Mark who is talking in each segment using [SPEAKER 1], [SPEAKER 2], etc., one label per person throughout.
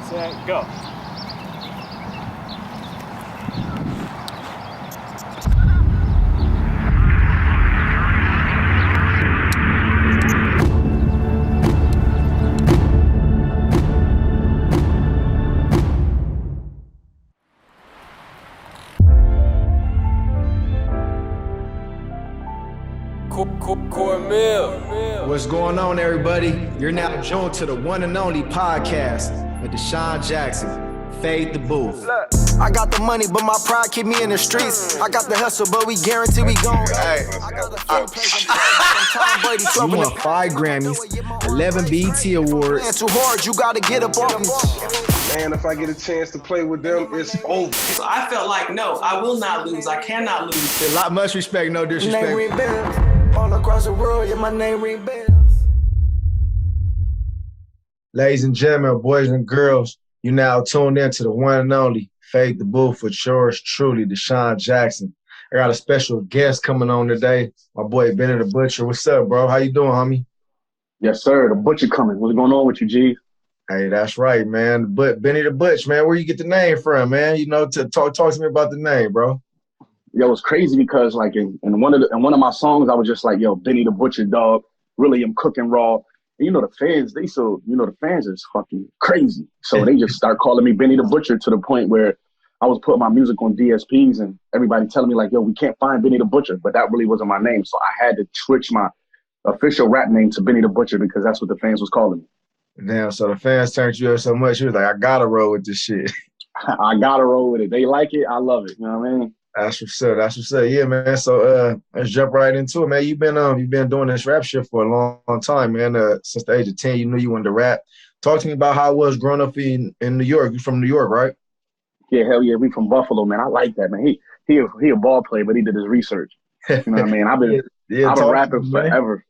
[SPEAKER 1] set, go.
[SPEAKER 2] What's going on, everybody? You're now tuned to the one and only podcast with Deshaun Jackson, Fade the Booth.
[SPEAKER 3] I got the money, but my pride keep me in the streets. I got the hustle, but we guarantee we gon'
[SPEAKER 2] Hey, you won 5 Grammys, 11 BET Awards.
[SPEAKER 3] Too hard, you gotta get up off me.
[SPEAKER 4] Man, if I get a chance to play with them, it's over.
[SPEAKER 5] So I felt like, no, I will not lose. I cannot lose.
[SPEAKER 2] A lot, much respect, no disrespect.
[SPEAKER 3] Name ring bells. All across the world, yeah, my name ring bells.
[SPEAKER 2] Ladies and gentlemen, boys and girls, you now tuned in to the one and only Fade the Booth with yours truly, Deshaun Jackson. I got a special guest coming on today, my boy Benny the Butcher. What's up, bro? How you doing, homie?
[SPEAKER 6] Yes, sir. The Butcher coming. What's going on with you, G?
[SPEAKER 2] Hey, that's right, man. But Benny the Butch, man, where you get the name from, man? You know, to talk to me about the name, bro.
[SPEAKER 6] Yo, it's crazy because like in one of my songs, I was just like, yo, Benny the Butcher, dog. Really, I'm cooking raw. And you know the fans, the fans is fucking crazy. So they just start calling me Benny the Butcher to the point where I was putting my music on DSPs and everybody telling me like, yo, we can't find Benny the Butcher, but that really wasn't my name. So I had to switch my official rap name to Benny the Butcher because that's what the fans was calling me.
[SPEAKER 2] Damn, so the fans turned you up so much, you was like, I gotta roll with this shit.
[SPEAKER 6] I gotta roll with it. They like it, I love it. You know what I mean?
[SPEAKER 2] That's what's up. That's what's up. Yeah, man. So let's jump right into it, man. You've been doing this rap shit for a long time, man. Since the age of 10, you knew you wanted to rap. Talk to me about how it was growing up in New York. You from New York, right?
[SPEAKER 6] Yeah, hell yeah. We from Buffalo, man. I like that, man. He a ball player, but he did his research. You know what I mean? I've been rapping forever.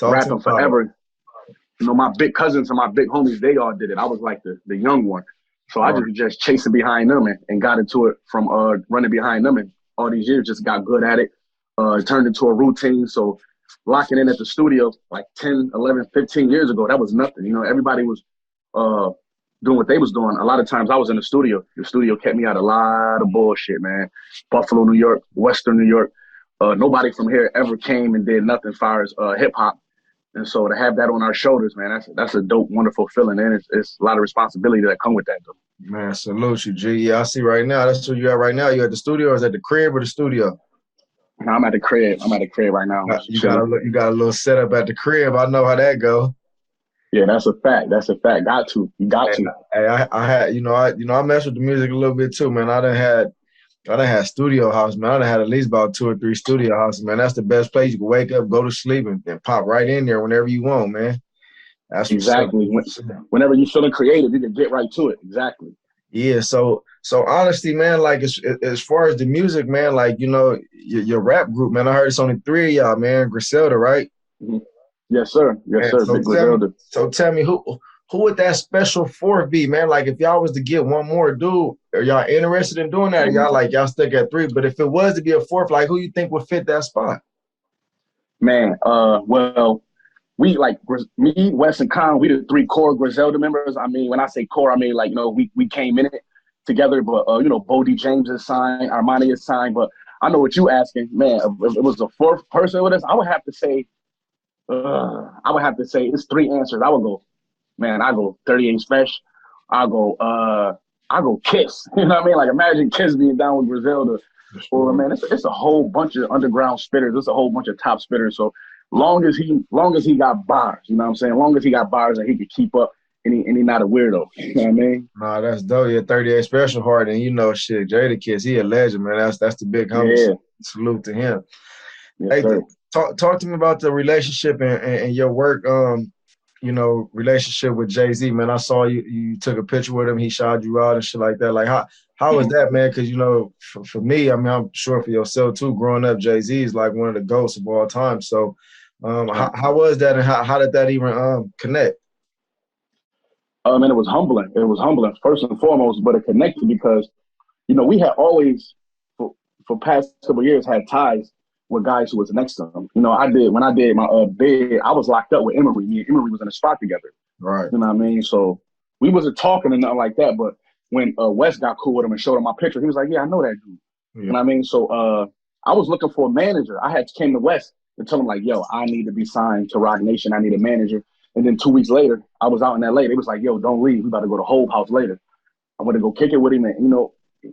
[SPEAKER 6] Rapping forever. You know, my big cousins and my big homies, they all did it. I was like the young one. So I just chasing behind them and got into it from running behind them. And all these years just got good at it. It turned into a routine. So locking in at the studio like 10, 11, 15 years ago, that was nothing. You know, everybody was doing what they was doing. A lot of times I was in the studio. The studio kept me out of a lot of bullshit, man. Buffalo, New York, Western New York. Nobody from here ever came and did nothing as far as hip hop. And so to have that on our shoulders, man, that's a dope, wonderful feeling. And it's a lot of responsibility that come with that, though.
[SPEAKER 2] Man, salute you, G. Yeah, I see right now. That's where you at right now. You at the studio or is at the crib or the studio?
[SPEAKER 6] No, I'm at the crib. I'm at the crib right now.
[SPEAKER 2] You got a little setup at the crib. I know how that go.
[SPEAKER 6] Yeah, that's a fact. That's a fact. Got to. You got to.
[SPEAKER 2] Hey, I had, I messed with the music a little bit too, man. I done had studio house, man. I done had at least about 2 or 3 studio houses, man. That's the best place. You can wake up, go to sleep, and pop right in there whenever you want, man. That's
[SPEAKER 6] exactly. Whenever you're feeling creative, you can get right to it. Exactly.
[SPEAKER 2] Yeah. So honestly, man, like as far as the music, man, like your rap group, man. I heard it's only 3 of y'all, man. Griselda, right?
[SPEAKER 6] Mm-hmm. Yes, sir. Yes, sir.
[SPEAKER 2] Big Griselda. So tell me who would that special 4th be, man? Like if y'all was to get one more dude, are y'all interested in doing that? Or y'all stuck at 3? But if it was to be a 4th, like who you think would fit that spot?
[SPEAKER 6] Man, well, we like me, Wes, and Con. We the 3 core Griselda members. I mean, when I say core, I mean like we came in it together. But Bodie James is signed, Armani is signed. But I know what you asking, man. If it was the 4th person with us, I would have to say it's 3 answers. I would go, man. I go 38 Special. I go Kiss. You know what I mean? Like imagine Kiss being down with Griselda. Or man, it's a whole bunch of underground spitters. It's a whole bunch of top spitters. So long as he got bars, you know what I'm saying? Long as he got bars and he could keep up and he not a weirdo. You know what I mean?
[SPEAKER 2] Nah, that's dope. Yeah, 38 Special hard. And shit, Jada Kiss, he a legend, man. That's the big homie. Yeah. Salute to him.
[SPEAKER 6] Yes,
[SPEAKER 2] hey, talk to me about the relationship and your work, relationship with Jay-Z, man. I saw you took a picture with him. He shouted you out and shit like that. Like, how was that, man? Because, for me, I mean, I'm sure for yourself, too, growing up, Jay-Z is like one of the GOATs of all time. So how was that and how did that even connect?
[SPEAKER 6] And it was humbling. It was humbling, first and foremost, but it connected because, we had always, for past couple of years, had ties with guys who was next to him. When I did my bid, I was locked up with Emery. Me and Emery was in a spot together.
[SPEAKER 2] Right.
[SPEAKER 6] You know what I mean? So we wasn't talking or nothing like that. But when West got cool with him and showed him my picture, he was like, "Yeah, I know that dude."
[SPEAKER 2] Yeah.
[SPEAKER 6] You know what I mean? So I was looking for a manager. I had came to West and told him like, "Yo, I need to be signed to RocNation. I need a manager." And then 2 weeks later, I was out in LA. They was like, "Yo, don't leave. We about to go to Hove House later." I went to go kick it with him, and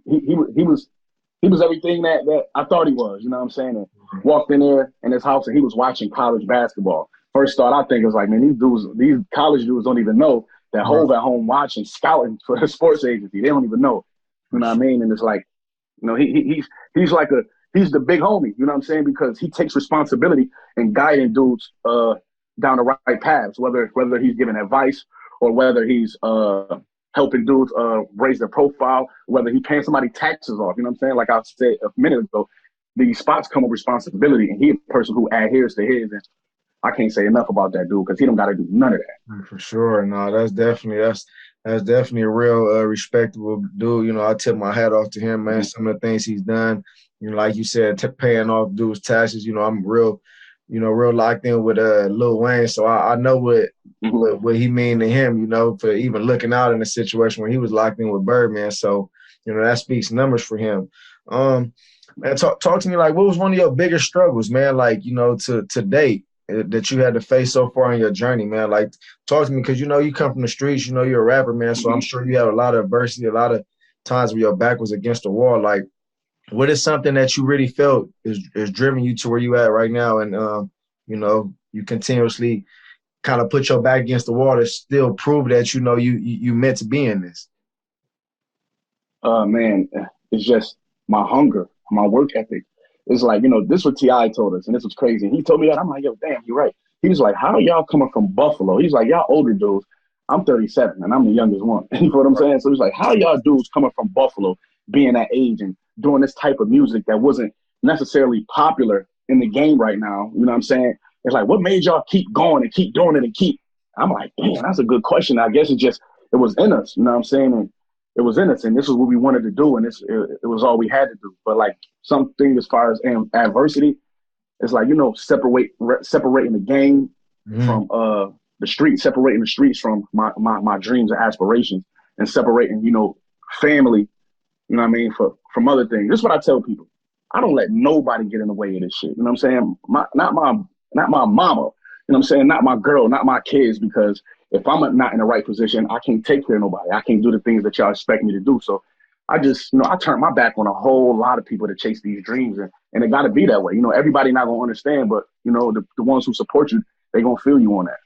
[SPEAKER 6] he was everything that I thought he was. You know what I'm saying? And walked in there in his house, and he was watching college basketball. First thought I think was like, man, these college dudes don't even know that Hove at home watching, scouting for a sports agency. They don't even know. You know what I mean? And it's like, you know, he's like he's the big homie. You know what I'm saying? Because he takes responsibility in guiding dudes down the right paths, whether he's giving advice or whether he's helping dudes raise their profile, whether he's paying somebody taxes off. You know what I'm saying? Like I said a minute ago, these spots come with responsibility, and he's a person who adheres to his. And I can't say enough about that dude because he don't got to do none of that.
[SPEAKER 2] For sure. No, that's definitely a real respectable dude. You know, I tip my hat off to him, man. Some of the things he's done, you know, like you said, paying off dudes' taxes. You know, I'm real locked in with Lil Wayne, so I know what he mean to him. You know, for even looking out in a situation where he was locked in with Birdman. So, you know, that speaks numbers for him. Man, talk to me, like, what was one of your biggest struggles, man? Like, you know, to date that you had to face so far in your journey, man? Like, talk to me, because, you know, you come from the streets, you know, you're a rapper, man. So I'm sure you had a lot of adversity, a lot of times where your back was against the wall. Like, what is something that you really felt is driven you to where you at right now? And, you know, you continuously kind of put your back against the wall to still prove that, you know, you meant to be in this.
[SPEAKER 6] Man, it's just my hunger, my work ethic. It's like, you know, this what T.I. told us, and this was crazy. And he told me that. I'm like, yo, damn, you're right. He was like, how are y'all coming from Buffalo? He's like, y'all older dudes. I'm 37, and I'm the youngest one. You know what I'm saying? So he's like, how are y'all dudes coming from Buffalo, being that age and doing this type of music that wasn't necessarily popular in the game right now? You know what I'm saying? It's like, what made y'all keep going and keep doing it and keep? I'm like, damn, that's a good question. I guess it was in us. You know what I'm saying? And it was in us, and this is what we wanted to do, and it was all we had to do. But like something as far as adversity, it's like, you know, separating the game from the street, separating the streets from my dreams and aspirations, and separating, you know, family, you know what I mean, from other things. This is what I tell people. I don't let nobody get in the way of this shit. You know what I'm saying? Not my mama, you know what I'm saying? Not my girl, not my kids, because if I'm not in the right position, I can't take care of nobody. I can't do the things that y'all expect me to do. So I just, you know, I turned my back on a whole lot of people to chase these dreams. And it got to be that way. You know, everybody not going to understand, but, you know, the ones who support you, they going to feel you on that.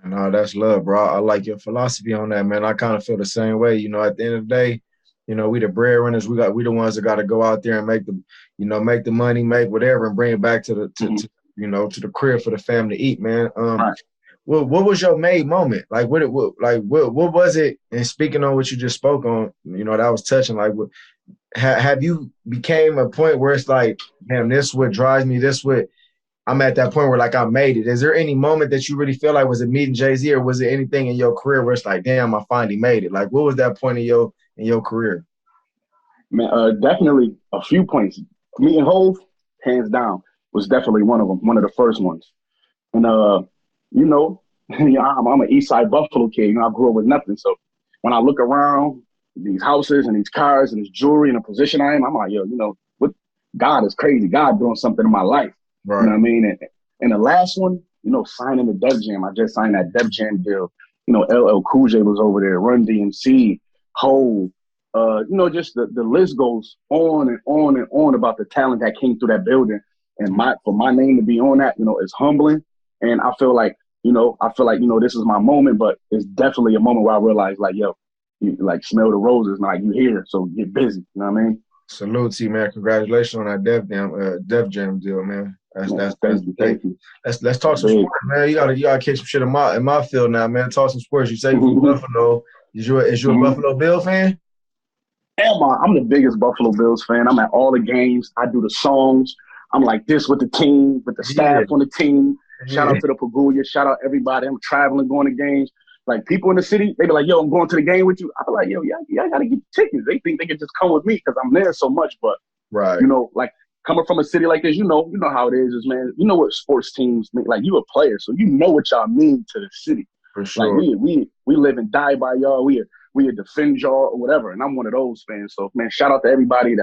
[SPEAKER 2] No, that's love, bro. I like your philosophy on that, man. I kind of feel the same way. You know, at the end of the day, you know, we the breadwinners. We the ones that got to go out there and make the money, make whatever, and bring it back to the crib for the family to eat, man.
[SPEAKER 6] Right.
[SPEAKER 2] What was your made moment? Like, what was it? And speaking on what you just spoke on, you know, that was touching. Like, have you became a point where it's like, damn, this what drives me. This what I'm at that point where like I made it. Is there any moment that you really feel like, was it meeting Jay-Z, or was it anything in your career where it's like, damn, I finally made it? Like, what was that point in your career?
[SPEAKER 6] Man, definitely a few points. Meeting Hove, hands down, was definitely one of them, one of the first ones. And you know, I'm an East Side Buffalo kid. You know, I grew up with nothing. So when I look around these houses and these cars and this jewelry and the position I am, I'm like, yo, you know, what? God is crazy. God doing something in my life. Right. You know what I mean? And the last one, you know, signing the Def Jam. I just signed that Def Jam deal. You know, LL Cool J was over there, Run DMC, Hove. You know, just the list goes on and on and on about the talent that came through that building. And for my name to be on that, you know, is humbling. And I feel like, you know, this is my moment, but it's definitely a moment where I realize, like, yo, you like smell the roses, like you here, so get busy. You know what I mean?
[SPEAKER 2] Salute to you, man. Congratulations on that Def Jam deal, man. Thank you. Let's talk some sports, man. You gotta kick some shit in my field now, man. Talk some sports. You say you from Buffalo. Is you a Buffalo Bill fan?
[SPEAKER 6] I'm the biggest Buffalo Bills fan. I'm at all the games. I do the songs. I'm like this with the team, with the staff on the team. Shout out to the Pagulia. Shout out everybody. I'm traveling, going to games. Like, people in the city, they be like, yo, I'm going to the game with you. I be like, yo, y'all got to get tickets. They think they can just come with me because I'm there so much. But,
[SPEAKER 2] right,
[SPEAKER 6] you know, like, coming from a city like this, you know how it is, man. You know what sports teams mean. Like, you a player, so you know what y'all mean to the city.
[SPEAKER 2] For
[SPEAKER 6] Like
[SPEAKER 2] sure.
[SPEAKER 6] we live and die by y'all. We defend y'all or whatever. And I'm one of those fans. So man, shout out to everybody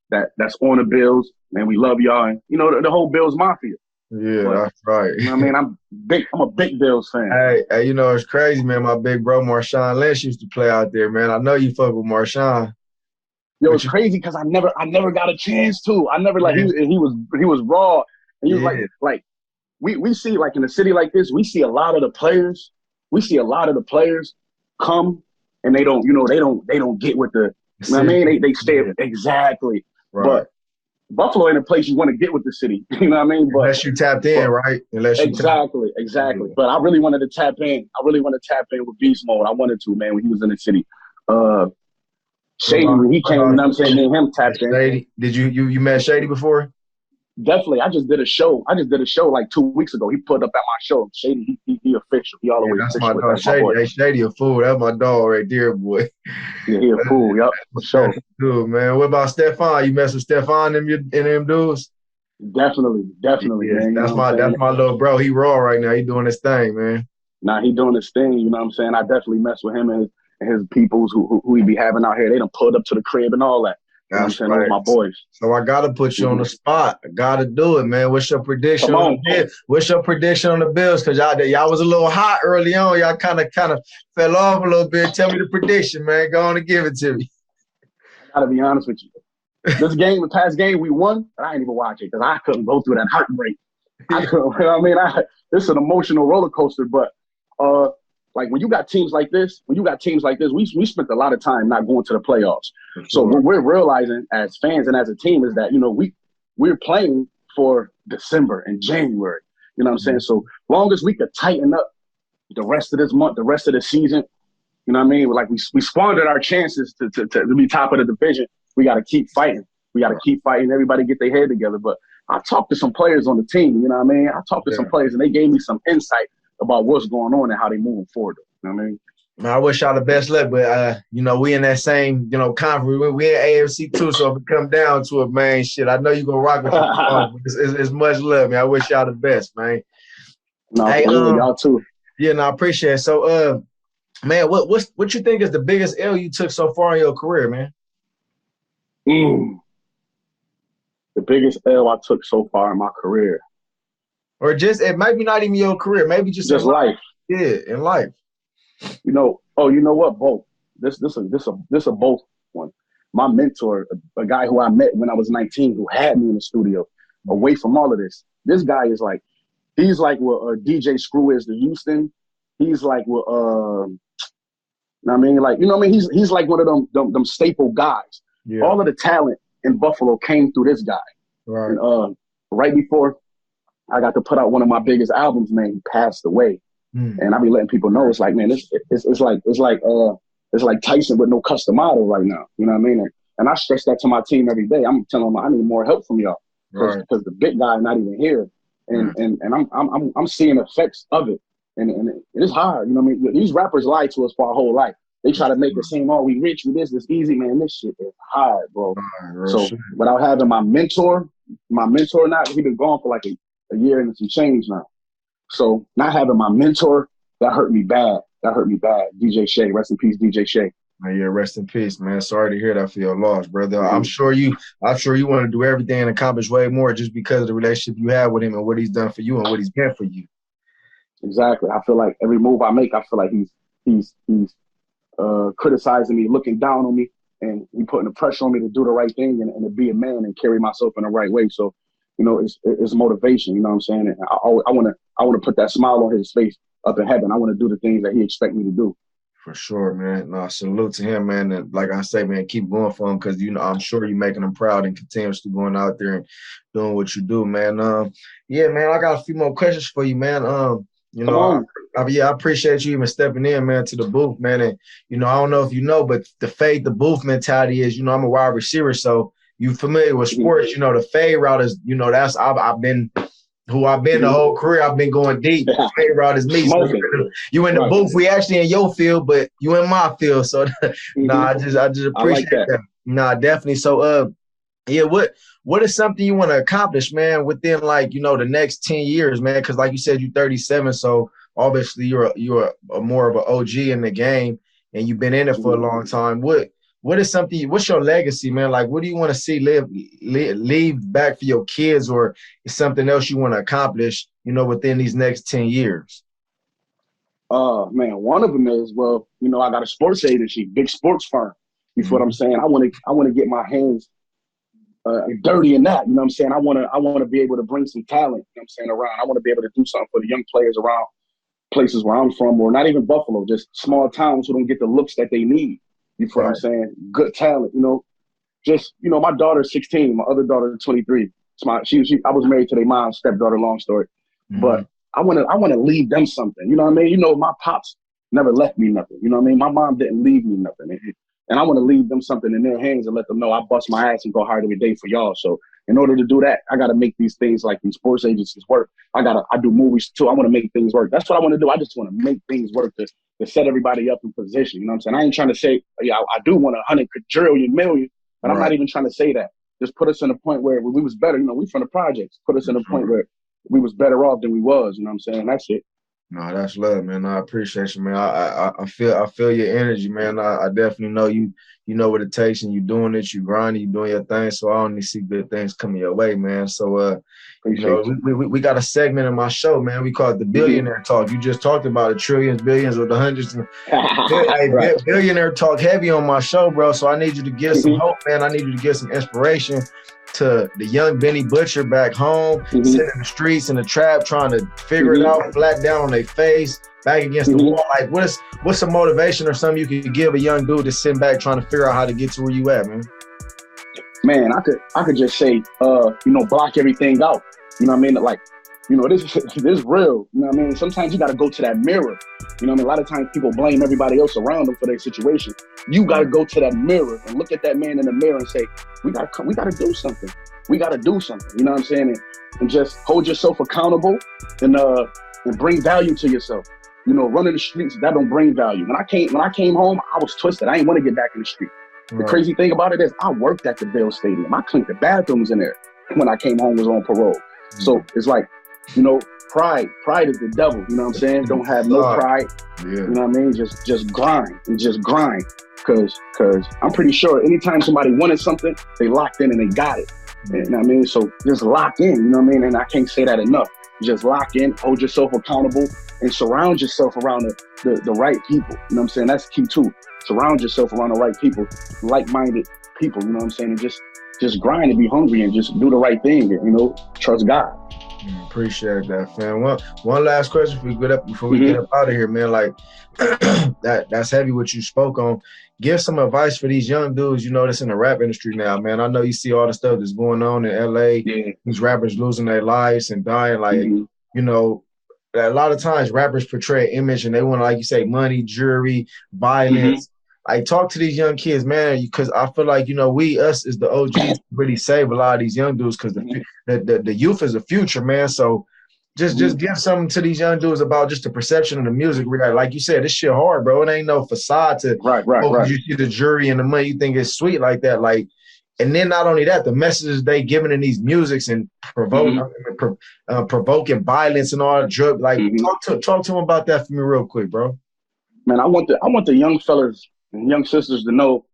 [SPEAKER 6] that's on the Bills. Man, we love y'all. And you know the whole Bills Mafia.
[SPEAKER 2] Yeah,
[SPEAKER 6] But,
[SPEAKER 2] that's right.
[SPEAKER 6] You know what I mean? I'm a big Bills fan.
[SPEAKER 2] Hey, you know, it's crazy, man. My big bro Marshawn Lynch used to play out there, man. I know you fuck with Marshawn.
[SPEAKER 6] Yo, it's crazy because I never got a chance to. I never like he was raw. And he was like we see like in a city like this, we see a lot of the players come and they don't get with the you know what I mean? They stay exactly. Right. But Buffalo ain't a place you want to get with the city. You know what I mean? But
[SPEAKER 2] unless you tapped in, right?
[SPEAKER 6] Exactly. But I really wanted to tap in. I really wanted to tap in with Beast Mode. I wanted to, man, when he was in the city. Shady, when he came, you know what I'm saying, me and him tapped in.
[SPEAKER 2] Shady. Did you met Shady before?
[SPEAKER 6] Definitely. I just did a show like 2 weeks ago. He put up at my show. Shady, he official. He all the way
[SPEAKER 2] that's
[SPEAKER 6] official.
[SPEAKER 2] My dog. Shady. Hey, Shady a fool. That's my dog right there, boy.
[SPEAKER 6] Yeah, he a fool. Yep, for sure.
[SPEAKER 2] Good, man. What about Stefan? You mess with Stefan and them dudes?
[SPEAKER 6] Definitely, man.
[SPEAKER 2] That's my little bro. He raw right now. He doing his thing, man.
[SPEAKER 6] Nah, he doing his thing. You know what I'm saying? I definitely mess with him and his peoples who he be having out here. They done pulled up to the crib and all that. You know what I'm saying? Right. All my boys.
[SPEAKER 2] So I gotta put you on the spot. I gotta do it, man. What's your prediction on the Bills? What's your prediction on the Bills? Because y'all was a little hot early on. Y'all kind of fell off a little bit. Tell me the prediction, man. Go on and give it to me.
[SPEAKER 6] I gotta be honest with you. The past game we won, but I didn't even watch it because I couldn't go through that heartbreak. I couldn't. You know what I mean, this is an emotional roller coaster. But like when you got teams like this, we spent a lot of time not going to the playoffs. Sure. So what we're realizing as fans and as a team is that, you know, we're playing for December and January. You know what I'm saying? So long as we could tighten up the rest of this month, the rest of the season, you know what I mean? Like we squandered our chances to be top of the division. We got to keep fighting. Everybody get their head together. But I talked to some players on the team, you know what I mean? I talked to some players and they gave me some insight about what's going on and how they moving forward. You know what I mean?
[SPEAKER 2] Man, I wish y'all the best luck, but you know, we in that same, you know, conference. We in AFC too, so if it come down to it, man, shit, I know you're gonna rock with it. It's much love, man. I wish y'all the best, man.
[SPEAKER 6] No, hey, y'all too.
[SPEAKER 2] Yeah, no, I appreciate it. So man, what you think is the biggest L you took so far in your career, man?
[SPEAKER 6] The biggest L I took so far in my career.
[SPEAKER 2] Or just, it might be not even your career, maybe just
[SPEAKER 6] life.
[SPEAKER 2] Yeah, in life.
[SPEAKER 6] You know, you know what? Both. This a both one. My mentor, a guy who I met when I was 19, who had me in the studio, away from all of this. This guy is like, he's like what DJ Screw is to Houston. He's like what I mean, like, you know what I mean? He's like one of them staple guys. Yeah. All of the talent in Buffalo came through this guy. Right. And, right before I got to put out one of my biggest albums, man, he passed away. And I be letting people know, it's like, man, it's like Tyson with no custom model right now. You know what I mean? And I stress that to my team every day. I'm telling them I need more help from y'all because the big guy not even here, and I'm seeing effects of it, and it's hard. You know what I mean? These rappers lie to us for our whole life. They try to make it seem, oh, we rich, we this, it's easy, man. This shit is hard, bro. So without having my mentor not, he been gone for like a year and some change now. So not having my mentor, that hurt me bad. DJ Shay, rest in peace, DJ Shay.
[SPEAKER 2] Man, yeah, rest in peace, man. Sorry to hear that for your loss, brother. I'm sure you want to do everything and accomplish way more just because of the relationship you have with him and what he's done for you and what he's been for you.
[SPEAKER 6] Exactly. I feel like every move I make, I feel like he's criticizing me, looking down on me, and he putting the pressure on me to do the right thing and to be a man and carry myself in the right way. So, you know, it's motivation. You know what I'm saying? And I want to put that smile on his face up in heaven. I want to do the things that he expects me to do.
[SPEAKER 2] For sure, man. No, salute to him, man. And like I say, man, keep going for him because, you know, I'm sure you're making him proud and continuously going out there and doing what you do, man. Yeah, man, I got a few more questions for you, man. You know, I appreciate you even stepping in, man, to the booth, man. And, you know, I don't know if you know, but the fade the booth mentality is, you know, I'm a wide receiver, so you familiar with sports, you know, the fade route is, you know, that's I've been the whole career. I've been going deep. The fade route is me. So you in the booth. We actually in your field, but you in my field. So I just appreciate that. Nah, definitely. So yeah, what is something you want to accomplish, man, within like, you know, the next 10 years, man? Because like you said, you're 37. So obviously you're a more of an OG in the game, and you've been in it for a long time. What is something? What's your legacy, man? Like, what do you want to see leave back for your kids, or is something else you want to accomplish? Within these next 10 years.
[SPEAKER 6] Man, one of them is, well, I got a sports agency, big sports firm. You feel what I'm saying? I want to get my hands dirty in that. You know what I'm saying? I want to be able to bring some talent. You know what I'm saying, around. I want to be able to do something for the young players around places where I'm from, or not even Buffalo, just small towns who don't get the looks that they need. You feel what I'm saying? Good talent. My daughter's 16, my other daughter is 23. I was married to their mom's stepdaughter. Long story, but I want to leave them something. You know what I mean? My pops never left me nothing. You know what I mean? My mom didn't leave me nothing. And I want to leave them something in their hands and let them know I bust my ass and go hard every day for y'all. So in order to do that, I got to make these things like these sports agencies work. I do movies too. I want to make things work. That's what I want to do. I just want to make things work to set everybody up in position. You know what I'm saying? I ain't trying to say, yeah, I do want 100 quadrillion million, but I'm not even trying to say that. Just put us in a point where we was better. We from the projects. Put us in a point where we was better off than we was. You know what I'm saying? That's it.
[SPEAKER 2] No, that's love, man. I appreciate you, man. I feel your energy, man. I definitely know you know what it takes, and you doing it, you grinding, you doing your thing. So I only see good things coming your way, man. So we got a segment in my show, man. We call it the Billionaire Talk. You just talked about the trillions, billions, or the hundreds. Billionaire Talk heavy on my show, bro. So I need you to give some hope, man. I need you to give some inspiration to the young Benny Butcher back home, sitting in the streets in the trap, trying to figure it out, flat down on their face, back against the wall. Like, what's some motivation or something you could give a young dude that's sitting back trying to figure out how to get to where you at, man?
[SPEAKER 6] Man, I could just say, block everything out. You know what I mean? Like, this is real. You know what I mean? Sometimes you got to go to that mirror. You know what I mean? A lot of times people blame everybody else around them for their situation. You got to go to that mirror and look at that man in the mirror and say, we got to do something. We got to do something. You know what I'm saying? And just hold yourself accountable and bring value to yourself. Running the streets, that don't bring value. When I came home, I was twisted. I didn't want to get back in the street. The crazy thing about it is I worked at the Bill Stadium. I cleaned the bathrooms in there when I came home, was on parole. So it's like, pride is the devil. You know what I'm saying? Don't have no pride. Yeah. You know what I mean? Just grind and just grind. Cause I'm pretty sure anytime somebody wanted something, they locked in and they got it. You know what I mean? So just lock in, you know what I mean? And I can't say that enough. Just lock in, hold yourself accountable, and surround yourself around the right people. You know what I'm saying? That's key too. Surround yourself around the right people, like-minded people, you know what I'm saying? And just grind and be hungry and just do the right thing, trust God.
[SPEAKER 2] Appreciate that, fam. One last question before we get up out of here, man. Like that's heavy what you spoke on. Give some advice for these young dudes, that's in the rap industry now, man. I know you see all the stuff that's going on in LA. Yeah. These rappers losing their lives and dying. Like, a lot of times rappers portray an image and they want, like you say, money, jewelry, violence. Like, talk to these young kids, man, because I feel like, us as the OGs really save a lot of these young dudes because the youth is the future, man. So just give something to these young dudes about just the perception of the music. Like you said, this shit hard, bro. It ain't no facade to
[SPEAKER 6] right.
[SPEAKER 2] You see the jury and the money, you think it's sweet like that. Like, and then not only that, the messages they giving in these musics and provoking violence and all the drug. Like, talk to them about that for me real quick, bro.
[SPEAKER 6] Man, I want the young fellas and young sisters to know,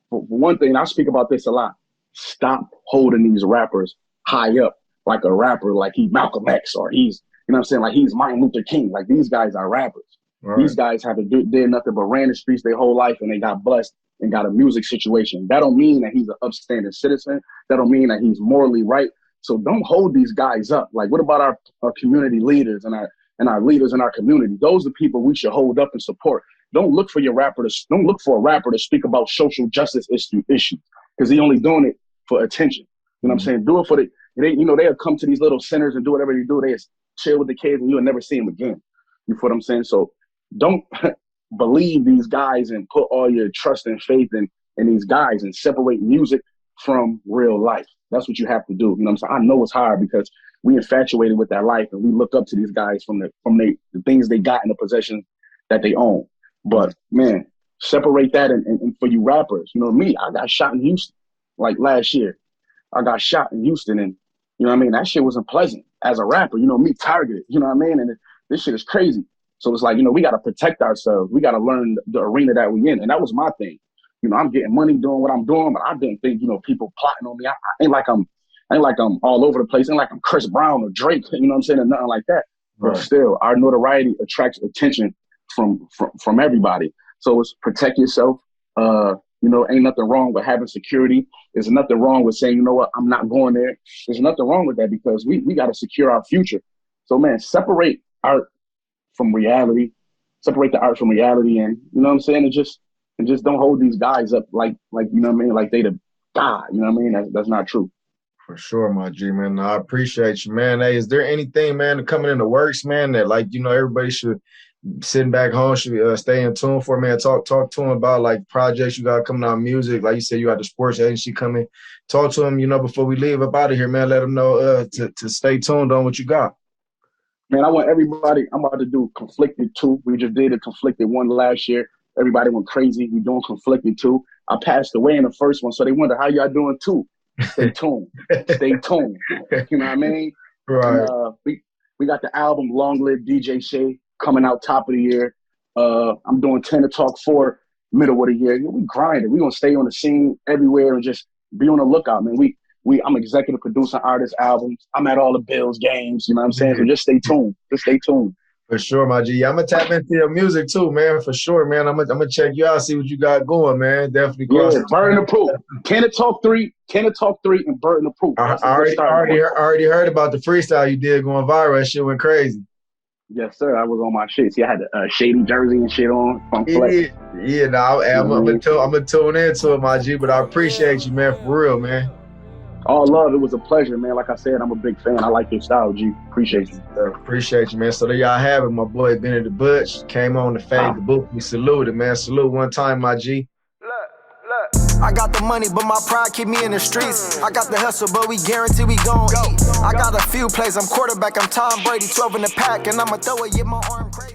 [SPEAKER 6] for one thing, I speak about this a lot. Stop holding these rappers high up like a rapper, like he's Malcolm X or he's, like he's Martin Luther King. Like, these guys are rappers. Right. These guys haven't did nothing but ran the streets their whole life and they got blessed and got a music situation. That don't mean that he's an upstanding citizen. That don't mean that he's morally right. So don't hold these guys up. Like, what about our community leaders and our leaders in our community? Those are the people we should hold up and support. Don't look for a rapper to speak about social justice issues because he only doing it for attention. You know what I'm saying? Do it for they'll come to these little centers and do whatever they do. They chill with the kids and you'll never see them again. You feel what I'm saying? So don't believe these guys and put all your trust and faith in these guys and separate music from real life. That's what you have to do. You know what I'm saying? I know it's hard because we infatuated with that life and we look up to these guys from the things they got in the possessions that they own. But man, separate that and for you rappers, me, I got shot in Houston like last year. I got shot in Houston and that shit wasn't pleasant as a rapper, me targeted, and This shit is crazy. So it's like, you know, we got to protect ourselves. We got to learn the arena that we in. And that was my thing. You know, I'm getting money doing what I'm doing, but I didn't think, you know, people plotting on me. I ain't like I'm all over the place. Ain't like I'm Chris Brown or Drake, you know what I'm saying, or nothing like that. Right. But still, our notoriety attracts attention from everybody. So it's protect yourself. You know, ain't nothing wrong with having security. There's nothing wrong with saying, you know what, I'm not going there. There's nothing wrong with that because we got to secure our future. So, man, separate art from reality. Separate the art from reality, and you know what I'm saying, and just don't hold these guys up like you know what I mean, like they the God. You know what I mean? That's not true.
[SPEAKER 2] For sure, my G, man. I appreciate you, man. Hey, is there anything, man, coming in the works, man, that like, you know, everybody should sitting back home should stay in tune for, man? Talk to him about like projects you got coming out, music. Like you said, you got the sports agency coming. Talk to him, you know, before we leave up out of here, man. Let them know to stay tuned on what you got.
[SPEAKER 6] Man, I want everybody. I'm about to do Conflicted 2. We just did a Conflicted 1 last year. Everybody went crazy. We're doing Conflicted 2. I passed away in the first one, so they wonder how y'all doing 2. Stay tuned. Stay tuned. You know what I mean?
[SPEAKER 2] Right.
[SPEAKER 6] And, we got the album Long Live DJ Shay coming out top of the year. I'm doing 10 to Talk 4 middle of the year. We grinding. We're gonna stay on the scene everywhere and just be on the lookout, man. I'm executive producing artist albums. I'm at all the Bills games, you know what I'm saying? So just stay tuned. Just stay tuned.
[SPEAKER 2] For sure, my G. I'm gonna tap into your music too, man. For sure, man. I'm gonna check you out, see what you got going, man. Definitely.
[SPEAKER 6] Yeah, Burn the Proof. Can It Talk 3, and Burn the Proof.
[SPEAKER 2] I already heard about the freestyle you did going viral. That shit went crazy.
[SPEAKER 6] Yes, sir. I was on my shit. See, I had a shady jersey and shit on.
[SPEAKER 2] Yeah. No, I'm gonna tune into it, my G. But I appreciate you, man, for real, man.
[SPEAKER 6] All love. It was a pleasure, man. Like I said, I'm a big fan. I like your style, G. Appreciate you.
[SPEAKER 2] Appreciate you, man. So there y'all have it. My boy Benedict Butch came on to Fade the Book. We saluted, man. Salute one time, my G.
[SPEAKER 3] Look. I got the money, but my pride keep me in the streets. I got the hustle, but we guarantee we gon' eat. I got a few plays. I'm quarterback. I'm Tom Brady, 12 in the pack, and I'ma throw it, get my arm crazy.